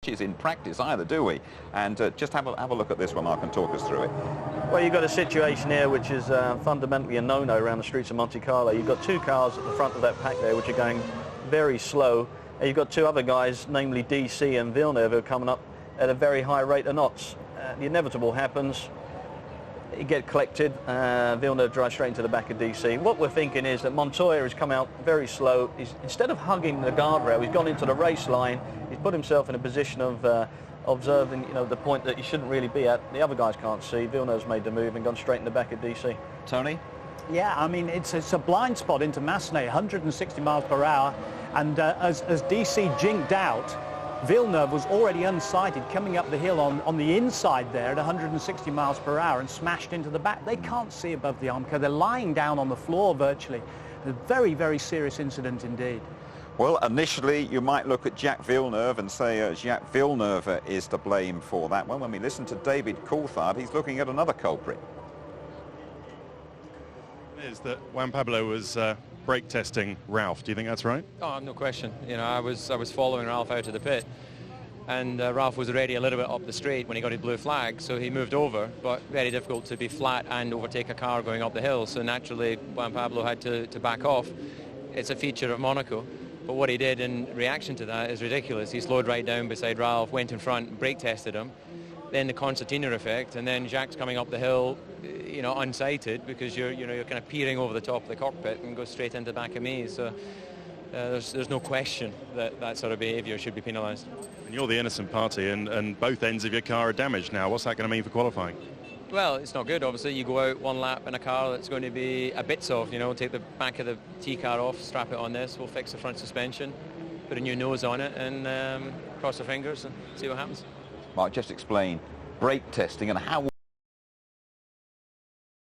in practice either, do we? And just have a look at this one, Mark, and talk us through it. Well, you've got a situation here which is fundamentally a no-no around the streets of Monte Carlo. You've got two cars at the front of that pack there which are going very slow, and you've got two other guys, namely DC and Villeneuve, who are coming up at a very high rate of knots. The inevitable happens. You get collected, Villeneuve drives straight into the back of DC. What we're thinking is that Montoya has come out very slow. Instead of hugging the guardrail, he's gone into the race line. He's put himself in a position of observing, the point that he shouldn't really be at. The other guys can't see. Villeneuve's made the move and gone straight in the back of DC. Tony? Yeah, I mean, it's a blind spot into Massenet, 160 miles per hour. And as DC jinked out, Villeneuve was already unsighted coming up the hill on the inside there at 160 miles per hour and smashed into the back. They can't see above the armcar. They're lying down on the floor virtually. A very, very serious incident indeed. Well, initially you might look at Jacques Villeneuve and say Jacques Villeneuve is to blame for that one. When we listen to David Coulthard, he's looking at another culprit. Is that Juan Pablo was brake testing Ralph? Do you think that's right? Oh, no question. I was following Ralph out of the pit, and Ralph was already a little bit up the straight when he got his blue flag, so he moved over, but very difficult to be flat and overtake a car going up the hill, so naturally Juan Pablo had to back off. It's a feature of Monaco, but what he did in reaction to that is ridiculous. He slowed right down beside Ralph, went in front, brake tested him, then the concertina effect, and then Jacques coming up the hill, unsighted, because you're kind of peering over the top of the cockpit and go straight into the back of me. So there's no question that sort of behaviour should be penalised. And you're the innocent party, and both ends of your car are damaged now. What's that going to mean for qualifying? Well, it's not good, obviously. You go out one lap in a car that's going to be a bit soft, take the back of the T car off, strap it on this, we'll fix the front suspension, put a new nose on it, and cross our fingers and see what happens. Mark, just explain brake testing and how